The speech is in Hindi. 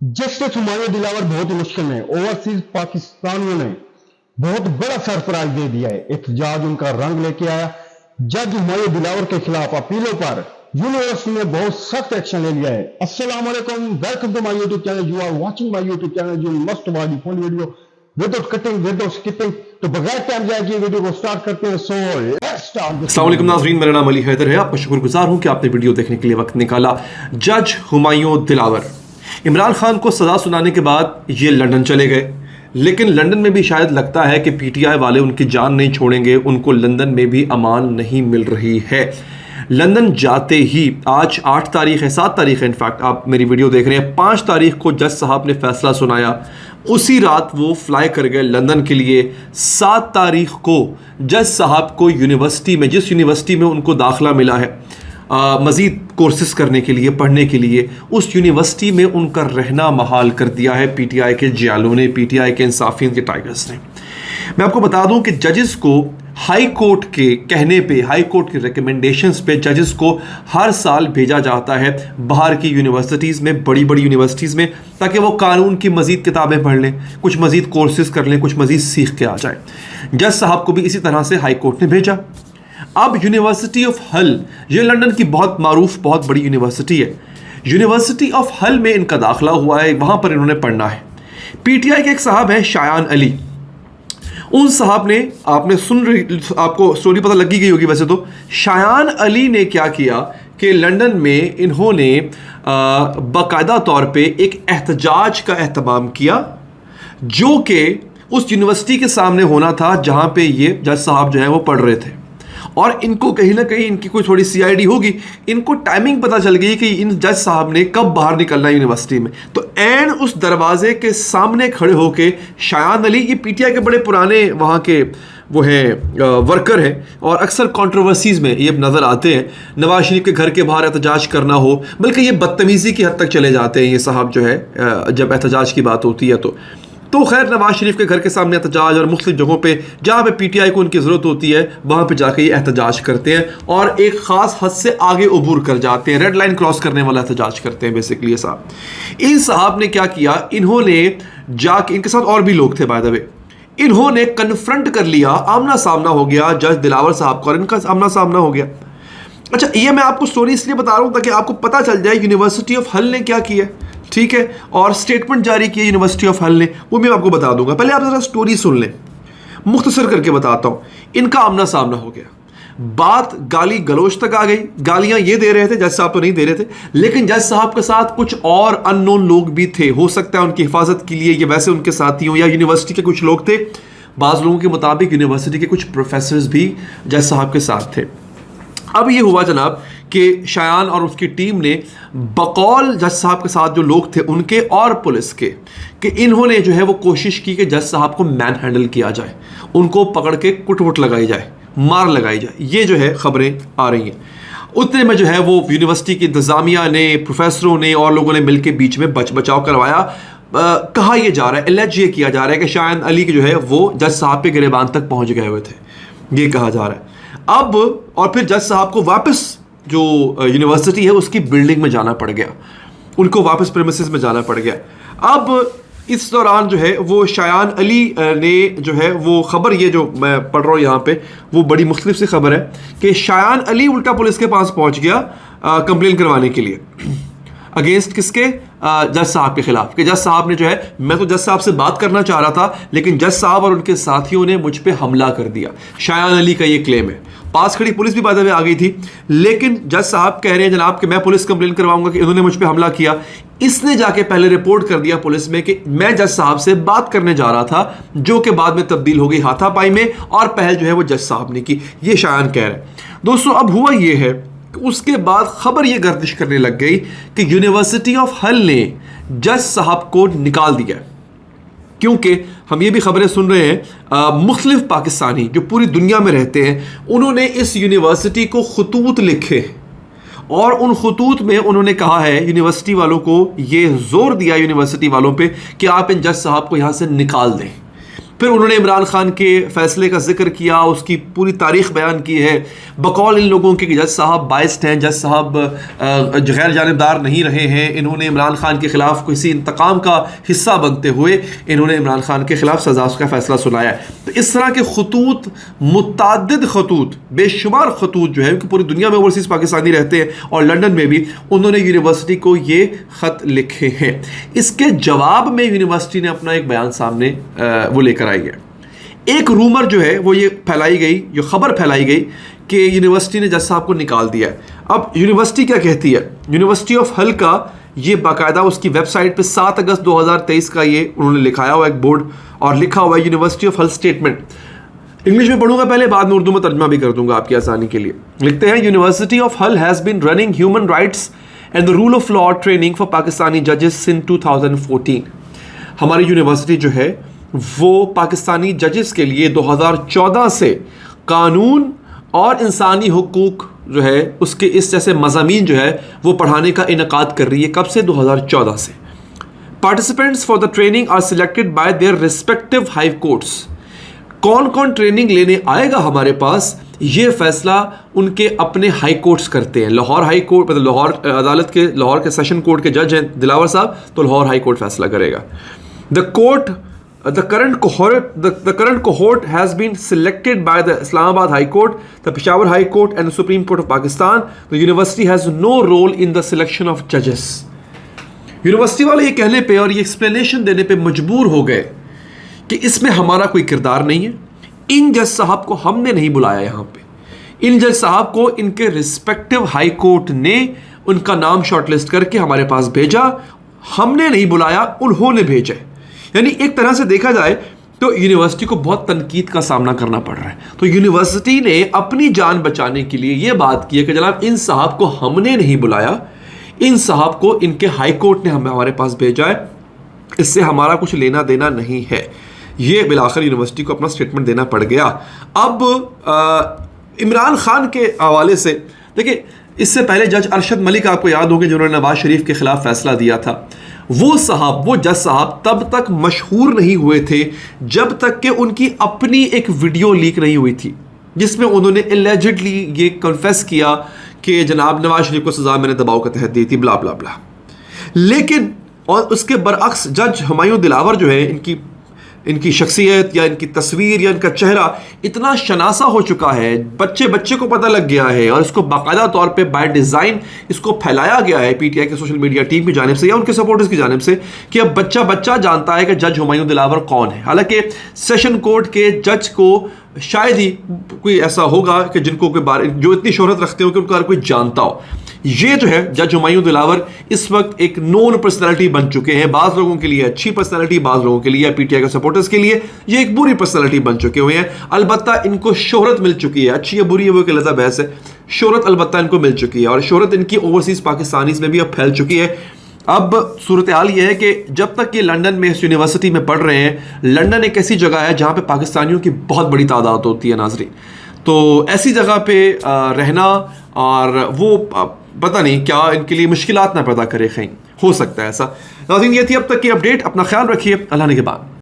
जस्टिस हुमायूं दिलावर बहुत मुश्किल में, ओवरसीज पाकिस्तानियों ने बहुत बड़ा सरप्राइज दे दिया है। एहतजाज उनका रंग लेके आया। जज हुमायूं दिलावर के खिलाफ अपीलों पर यूनिवर्सिटी ने बहुत सख्त एक्शन ले लिया है। अस्सलाम वालेकुम, welcome to my YouTube channel. You are watching my YouTube channel. You must watch the full video without cutting, without skipping. तो बगैर टाइम जाए की वीडियो को स्टार्ट करते हैं। So let's start. अस्सलाम वालेकुम नाज़रीन, मेरा नाम अली हैदर है। आपका शुक्रगुजार हूं कि आपने वीडियो देखने के लिए वक्त निकाला। जज हुमायूं दिलावर इमरान खान को सज़ा सुनाने के बाद ये लंदन चले गए, लेकिन लंदन में भी शायद लगता है कि पीटीआई वाले उनकी जान नहीं छोड़ेंगे। उनको लंदन में भी अमान नहीं मिल रही है। लंदन जाते ही आज 8 तारीख है, 7 तारीख है, इनफैक्ट आप मेरी वीडियो देख रहे हैं। 5 तारीख को जज साहब ने फैसला सुनाया। उसी रात वो फ्लाई कर गए लंदन के लिए। 7 तारीख को जज साहब को यूनिवर्सिटी में, जिस यूनिवर्सिटी में उनको दाखिला मिला है मज़ीद कोर्सेज करने के लिए, पढ़ने के लिए, उस यूनिवर्सिटी में उनका रहना महाल कर दिया है पीटीआई के जियालों ने, पीटीआई के इंसाफियन के टाइगर्स ने। मैं आपको बता दूं कि जजेस को हाई कोर्ट के कहने पे, हाई कोर्ट के रिकमेंडेशंस पे जजेस को हर साल भेजा जाता है बाहर की यूनिवर्सिटीज़ में, बड़ी बड़ी यूनिवर्सिटीज़ में, ताकि वो कानून की मज़ीद किताबें पढ़ लें, कुछ मज़ीद कोर्सेज कर लें, कुछ मज़ीद सीख के आ जाए। जज साहब को भी इसी तरह से हाई कोर्ट ने भेजा। अब यूनिवर्सिटी ऑफ हल, ये लंदन की बहुत मारूफ, बहुत बड़ी यूनिवर्सिटी है। यूनिवर्सिटी ऑफ हल में इनका दाखिला हुआ है, वहाँ पर इन्होंने पढ़ना है। पीटीआई के एक साहब हैं शायान अली। उन साहब ने, आपको स्टोरी पता लगी गई होगी वैसे तो। शायान अली ने क्या किया कि लंदन में इन्होंने बाकायदा तौर पे एक एहतजाज का एहतमाम किया, जो कि उस यूनिवर्सिटी के सामने होना था जहाँ पे ये जज साहब जो है वो पढ़ रहे थे। और इनको कहीं ना कहीं इनकी कोई थोड़ी सीआईडी होगी, इनको टाइमिंग पता चल गई कि इन जज साहब ने कब बाहर निकलना है यूनिवर्सिटी में। तो एंड उस दरवाजे के सामने खड़े होके शायान अली, ये पीटीआई के बड़े पुराने वहाँ के वो हैं वर्कर हैं और अक्सर कंट्रोवर्सीज़ में ये नज़र आते हैं। नवाज शरीफ के घर के बाहर एहतजाज करना हो, बल्कि ये बदतमीज़ी की हद तक चले जाते हैं ये साहब जो है जब एहतजाज की बात होती है तो खैर नवाज शरीफ के घर के सामने एहतजाज और मुख्तलिफ जगहों पे जहाँ पे पीटीआई को उनकी ज़रूरत होती है वहाँ पे जाके ये एहतजाज करते हैं और एक ख़ास हद से आगे उबूर कर जाते हैं। रेड लाइन क्रॉस करने वाला एहतजाज करते हैं बेसिकली ये साहब। इन साहब ने क्या किया, इन्होंने जाके, इनके साथ और भी लोग थे बाय द वे, इन्होंने कन्फ्रंट कर लिया, आमना सामना हो गया जज दिलावर साहब का और इनका आमना सामना हो गया। अच्छा, ये मैं आपको स्टोरी इसलिए बता रहा हूँ ताकि आपको पता चल जाए यूनिवर्सिटी ऑफ हल ने क्या किया, ठीक है, और स्टेटमेंट जारी किया यूनिवर्सिटी ऑफ हल ने, वो मैं आपको बता दूंगा। पहले आप जरा स्टोरी सुन लें, मुख्तसर करके बताता हूँ। इनका आमना सामना हो गया, बात गाली गलोच तक आ गई। गालियां ये दे रहे थे, जज साहब तो नहीं दे रहे थे, लेकिन जज साहब के साथ कुछ और अननोन लोग भी थे। हो सकता है उनकी हिफाजत के लिए ये वैसे उनके साथी हों या यूनिवर्सिटी के कुछ लोग थे। बाज़ लोगों के मुताबिक यूनिवर्सिटी के कुछ प्रोफेसर्स भी जज साहब के साथ थे। अब ये हुआ जनाब कि शायान और उसकी टीम ने बकौल जज साहब के साथ जो लोग थे उनके और पुलिस के, कि इन्होंने जो है वो कोशिश की कि जज साहब को मैन हैंडल किया जाए, उनको पकड़ के कुट-वुट लगाई जाए, मार लगाई जाए। ये जो है खबरें आ रही हैं। उतने में जो है वो यूनिवर्सिटी की इंतज़ामिया ने, प्रोफेसरों ने और लोगों ने मिलकर बीच में बचाव करवाया। कहा यह जा रहा है, एलिज ये किया जा रहा है कि शायान अली जो है वो जज साहब के गिरेबान तक पहुँच गए हुए थे, ये कहा जा रहा है। अब और फिर जज साहब को वापस जो यूनिवर्सिटी है उसकी बिल्डिंग में जाना पड़ गया, उनको वापस प्रेमिसेस में जाना पड़ गया। अब इस दौरान जो है वो शायान अली ने जो है वो खबर, ये जो मैं पढ़ रहा हूँ यहाँ पे, वो बड़ी मुख्तलिफ सी खबर है कि शायान अली उल्टा पुलिस के पास पहुँच गया कंप्लेन करवाने के लिए अगेंस्ट किसके, जज साहब के खिलाफ। कि जज साहब ने जो है, मैं तो जज साहब से बात करना चाह रहा था लेकिन जज साहब और उनके साथियों ने मुझ पे हमला कर दिया। शायान अली का ये क्लेम है। पास खड़ी पुलिस भी बाद में आ गई थी, लेकिन जज साहब कह रहे हैं जनाब कि मैं पुलिस कंप्लेन करवाऊंगा कि इन्होंने मुझ पे हमला किया। इसने जाके पहले रिपोर्ट कर दिया पुलिस में कि मैं जज साहब से बात करने जा रहा था, जो कि बाद में तब्दील हो गई हाथापाई में और पहल जो है वो जज साहब ने की। ये शायान कह रहे हैं। दोस्तों, अब हुआ ये है कि उसके बाद खबर ये गर्दिश करने लग गई कि यूनिवर्सिटी ऑफ हल ने जज साहब को निकाल दिया, क्योंकि हम ये भी खबरें सुन रहे हैं मुख्तलिफ पाकिस्तानी जो पूरी दुनिया में रहते हैं, उन्होंने इस यूनिवर्सिटी को खतूत लिखे और उन खतूत में उन्होंने कहा है, यूनिवर्सिटी वालों को ये जोर दिया यूनिवर्सिटी वालों पे कि आप इन जज साहब को यहाँ से निकाल दें। फिर उन्होंने इमरान खान के फैसले का जिक्र किया, उसकी पूरी तारीख बयान की है बकौल इन लोगों के कि जज साहब बाइस्ड हैं, जज साहब गैर जानिबदार नहीं रहे हैं, इन्होंने इमरान खान के ख़िलाफ़ किसी इंतकाम का हिस्सा बनते हुए इन्होंने इमरान खान के ख़िलाफ़ सज़ा का फ़ैसला सुनाया है। तो इस तरह के खतूत, मुतअद्दिद खतूत, बेशुमार खतूत जो है कि पूरी दुनिया में ओवरसीज़ पाकिस्तानी रहते हैं और लंदन में भी, उन्होंने यूनिवर्सिटी को ये ख़त लिखे हैं। इसके जवाब में यूनिवर्सिटी ने अपना एक बयान सामने वो लेकर आई है। एक रूमर जो है वो ये फैलाई गई, जो खबर फैलाई गई कि यूनिवर्सिटी ने जज साहब को निकाल दिया है। अब यूनिवर्सिटी क्या कहती है? यूनिवर्सिटी ऑफ हल का ये बाकायदा उसकी वेबसाइट पे 7 अगस्त 2023 का ये उन्होंने लिखाया हुआ एक बोर्ड और लिखा हुआ है यूनिवर्सिटी ऑफ हल स्टेटमेंट। इंग्लिश में पढ़ूंगा पहले, बाद में उर्दू में तर्जमा भी कर दूंगा आपकी आसानी के लिए। लिखते हैं, university of Hull has been running human rights and the rule of law training for Pakistani जजेस सिंस 2014। हमारी यूनिवर्सिटी जो है वो पाकिस्तानी जजेस के लिए 2014 से कानून और इंसानी हुकूक जो है उसके इस जैसे मज़ामीन जो है वो पढ़ाने का इनकाद कर रही है। कब से? 2014 से। Participants for the training are selected by their respective high courts. कौन कौन ट्रेनिंग लेने आएगा हमारे पास, ये फैसला उनके अपने हाई कोर्ट्स करते हैं। लाहौर हाई कोर्ट, मतलब लाहौर अदालत के, लाहौर के सेशन कोर्ट के जज हैं दिलावर साहब, तो लाहौर हाई कोर्ट फैसला करेगा। The current cohort has been selected by the Islamabad High Court, the Peshawar High Court and the Supreme Court of Pakistan. The university has no role in the selection of judges. University वाले ये कहने पे और ये एक्सप्लेनेशन देने पे मजबूर हो गए कि इसमें हमारा कोई किरदार नहीं है। इन जज साहब को हमने नहीं बुलाया यहाँ पे। इन जज साहब को इनके रिस्पेक्टिव हाई कोर्ट ने उनका नाम शॉर्टलिस्ट करके हमारे पास भेजा, हमने नहीं बुलाया, उन्होंने भेजा। यानी एक तरह से देखा जाए तो यूनिवर्सिटी को बहुत तनकीद का सामना करना पड़ रहा है। तो यूनिवर्सिटी ने अपनी जान बचाने के लिए यह बात की है कि जनाब इन साहब को हमने नहीं बुलाया, इन साहब को इनके हाई कोर्ट ने हमारे पास भेजा है, इससे हमारा कुछ लेना देना नहीं है। ये बिलाखिर यूनिवर्सिटी को अपना स्टेटमेंट देना पड़ गया। अब इमरान खान के हवाले से देखिए, इससे पहले जज अरशद मलिक, आपको याद होंगे, जिन्होंने नवाज शरीफ के खिलाफ फैसला दिया था, वो जज साहब तब तक मशहूर नहीं हुए थे जब तक कि उनकी अपनी एक वीडियो लीक नहीं हुई थी जिसमें उन्होंने एलिजिडली ये कन्फेस किया कि जनाब नवाज शरीफ को सजा मैंने दबाव के तहत दी थी, ब्ला ब्ला ब्ला। लेकिन और उसके बरअक्स जज हुमायूं दिलावर जो है, इनकी शख्सियत या इनकी तस्वीर या इनका चेहरा इतना शनासा हो चुका है, बच्चे को पता लग गया है और इसको बाकायदा तौर पे बाय डिज़ाइन इसको फैलाया गया है पीटीआई के सोशल मीडिया टीम की जानिब से या उनके सपोर्टर्स की जानिब से कि अब बच्चा जानता है कि जज हुमायूं दिलावर कौन है। हालांकि सेशन कोर्ट के जज को शायद ही कोई ऐसा होगा कि जिनको कोई बार जो इतनी शोहरत रखते हो कि उनका कोई जानता हो। ये जो है जज हुमायूं दिलावर इस वक्त एक नोन पर्सनालिटी बन चुके हैं। बाज़ लोगों के लिए अच्छी पर्सनालिटी, बाज़ लोगों के लिए पीटीआई के सपोर्टर्स के लिए ये एक बुरी पर्सनालिटी बन चुके हुए हैं। अलबत्ता इनको शोहरत मिल चुकी है, अच्छी या बुरी है वो एक अलग बहस है। शोहरत अलबत्ता इनको मिल चुकी है और शोहरत इनकी ओवरसीज़ पाकिस्तानीज़ में भी अब फैल चुकी है। अब सूरत हाल ये है कि जब तक ये लंदन में इस यूनिवर्सिटी में पढ़ रहे हैं, लंदन एक ऐसी जगह है जहाँ पे पाकिस्तानियों की बहुत बड़ी तादाद होती है नाजरीन। तो ऐसी जगह पे रहना और वो पता नहीं क्या इनके लिए मुश्किलात ना पैदा करे, कहीं हो सकता है ऐसा। नाज़रीन, ये थी अब तक की अपडेट। अपना ख्याल रखिए, अल्लाह ने के बाद।